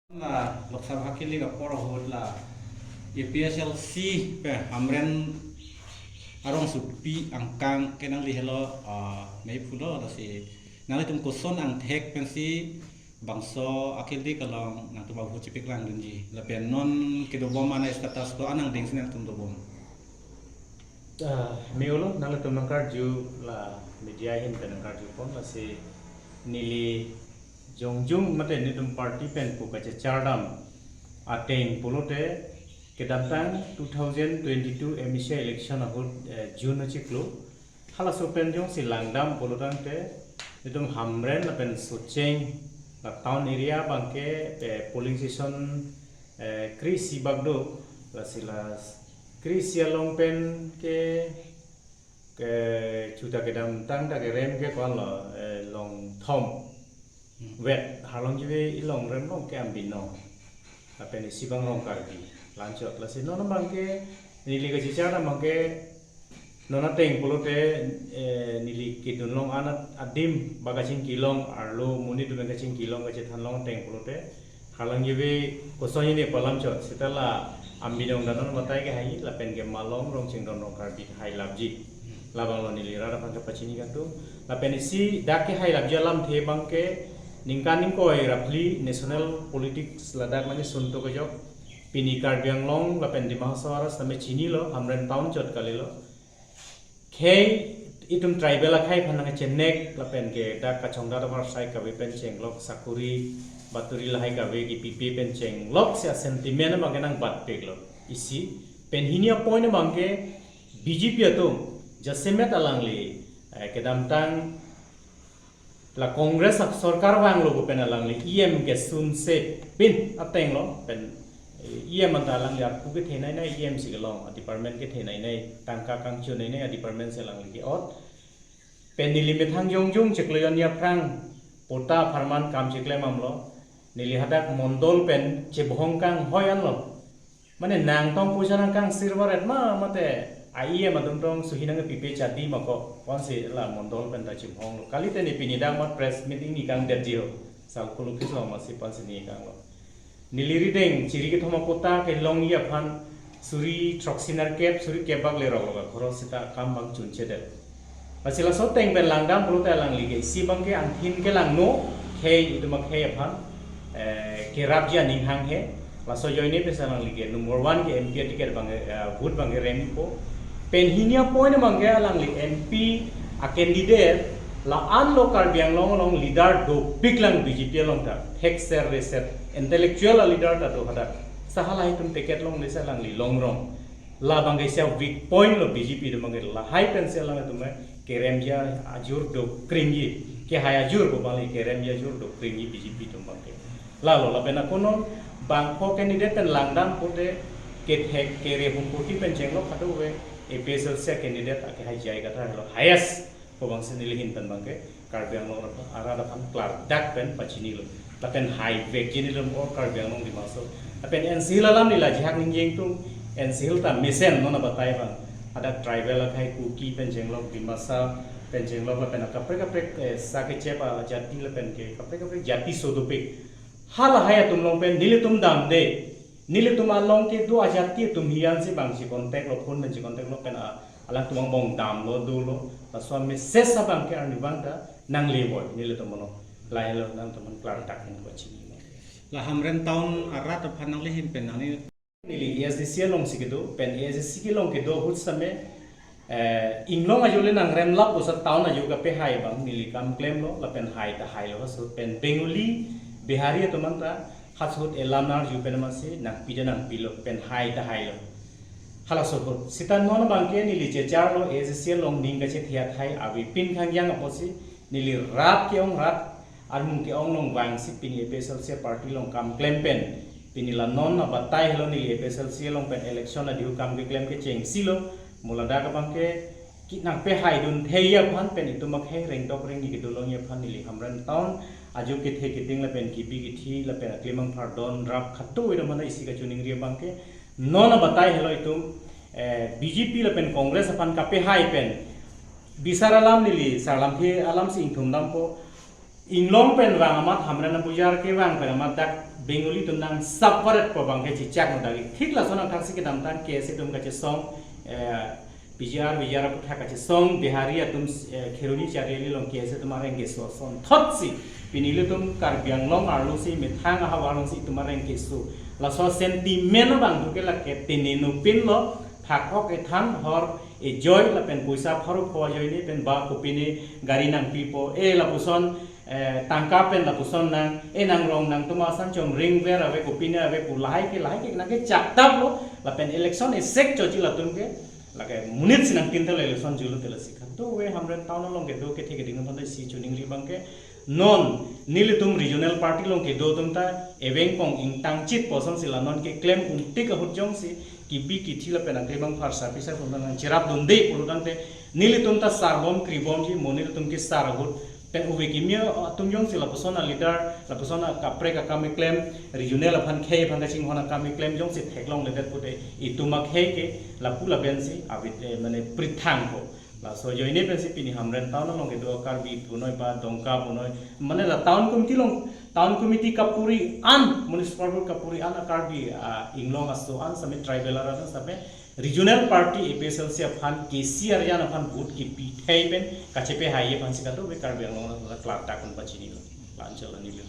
là Loksaabha ke liga por hot la EPSLC pe hamren arong supi angkang kenang li hello nei phulo la si nang tum koson ang thek pen si bangso akil di kalong nang tu bahu chipik lang dunji la pen non ke do bom ana status ko anang ding sin tum do bom Meolo nang tum nangkar ju la media hin pen nangkar ju pon la si nili jongjung mate ni tum party pen pu ka chardam ateng polote kedaptang 2022 emisha election ahut June chiklo hala so pen jong si langdam polotang te nitum hamren la pen socheng la town area bangke polling station krisi bagdo la silas krisi along pen ke chuta kedam tang da ke rem ke kon la long thom wet halong jiwe ilong rem long ke ambino la pen sibang long karbi lanjut lah sih nona bangke nili ke cicara bangke nona teng polote nili kidunlong anat adim bagacing kilong arlo muni tu bagacing kilong ke citanlong teng polote halang jiwe kosong ini palam cot setelah ambidong danon matai ke hai la pen ke malong rong cing rong karbi hai labji labang lo nili rara bangke pacini kan tu la pen isi dak ke hai labji alam the bangke ningkaning ko rapli national politics ladak lagi sunto ke jok Pini Karbiang Long lapen di Mahasawara sampai Cini lo hamren tahun jod kali lo kei itum tribal kai phanang chenek lapen ke da kachong da mar sai ka pen cheng lok sakuri baturi lahai ka ki pipi pen cheng lok sia sentiment ma genang bat pek lo isi pen hinia point bangke BJP atum jasemet alangli kedam tang la Kongres sarkar wang lo pen alangli EM ke sun se pin ateng lo pen EM mantalang lihat puket henai nai EM sigalong department ke henai nai tangka kangcu nai nai department selang lagi ot pen nilimit hang jongjung cekleyon ya prang pota farman kam cekle mamlo nilihadak mondol pen cebohong kang hoyan lo mane nang tong pujanang kang sirwaret ma mate EM adum tong suhinang pipe chati mako onse la mondol pen ta cebohong lo kali te ni pinidang mat press meeting ni kang derjio sal kulukis lo masih pansi ni kang lo Niliri deng ciri ke thoma kota ke long ya phan suri troxinar kep suri kebak le rog loga khoro sita kam bang chun chede pasila so teng ben langdam puluta lang lige si bang ke anthin ke lang no khei itu mak khei phan ke rabja ning hang he la so joine pesa lang lige number 1 ke MP ticket bang vote bang rem ko pen hinia point bang ke lang li MP a candidate la an lokal biang long leader do big lang BJP long ta hexer reset intellectual leader ta do hada sahala hitum ticket long lesa lang li long rong la bangai sia weak point lo BJP do bangai la high pencil lang tu me keremja ajur do kringi ke hay ajur ko bali keremja ajur do kringi BJP tu bangai la lo la pena konon bangko candidate pen langdam pote ke hek kere hum poti penceng lo khadu we APSL se candidate ake hay jai kata lo highest ko bang senilihin pen bangai karbiang lo ara da pan klar dak pen pachini lo lapen high vek jini lom or karbiang long di maso lapen NCL alam nila jihak ningjeng tung NCL ta mesen nona batai bang ada tribal kai kuki penjeng lok di masa penjeng lok lapen kapre sake chepa jati lapen ke kapre jati sodope hal haya tum long pen nile tum dam de nile tum along ke do ajati tum hian si bang si kontak lo phone si kontak lo pen alang tumang bong dam lo do lo la so message sa bang ke arni bang ta nang lewoy nile tum lo lai lo nang teman klar tak hin ko chini la hamren town arat phanang li him pen ani nili SDC long sikido pen SDC ki long ke do hut same inglong ajule nang rem lap usa town aju ka pe hai bang nili kam claim lo la pen hai ta hai lo so pen bengali bihari to manta hasut elamnar ju pen masi nang pida nang pilo pen hai ta hai lo hala so ko sitan non bang ke nili che char lo SDC long ning ka che thia thai awi pin khang yang aposi nili rat ke ong rat armung ke ong long wang si pini EPSL se party long kam claim pen pini la non na batai helo ni EPSL se long pen election na diu kam ke claim ke cheng silo mulada ka bang ke ki nang pe hai dun theya phan pen itu mak he reng dok reng ni ke dolong ye phan ni hamran town aju ke the ke ting la pen ki bi ki thi la pen klimang phar don rap khatu ira mana isi ka chuning ri bang ke non na batai helo itu BJP la pen Congress apan ka pe hai pen bisaralam nili salam the alam si thumdam po inglong pen wang amat hamran na bujar ke wang pen amat dak Bengali tu nang separate pabang ke cicak nudagi ठीक lah sonang thang sikit am tang ke tum kace song PGR aku thak kace song Bihari atum kheruni chariali long ke tumare nge so son thotsi pinile tum karbiang long arlo si mithang ha walong si tumare nge so la so sentiment bang tu ke la ke tininu pin lo thak ok e than hor e joy la pen puisa pharu pho joy ni pen ba kopini gari nang pipo e la puson tangkap pen la puson nang nang rong nang tuma san chom ring ver ave kopina ave pulai ke nang ke chaktap lo la pen election e sek chochi la tum ke la ke munit sinang tintel election julu tel sikhan to we hamren town long ke do ke thik ding thon si chuning ri bang ke non nilitum regional party long ke do tum ta eveng kong ing tangchit poson sila non ke claim unti ka hujong si ki bi ki thila pen ang bang phar sa pisa thon nang chirap donde puludang te nilitum ta sarbom kribom ji monilitum ke sarhut pen uwe kimia tunjong sila persona leader la persona kapre ka kami claim regional aphan khei phan ching hona kami claim jong si theklong le pute ituma khei ke la pula bensi abit mane prithang ko la so joine bensi pini hamren town long ke do karbi punoi ba dongka punoi mane la town committee kapuri an municipal kapuri an karbi inglong aso an same tribal ara same regional party APSL se aphan KCR yan aphan vote ki pithai ben kachepe haye phan sikato we karbi ang la clark ta kon pachini lo lanchal ani le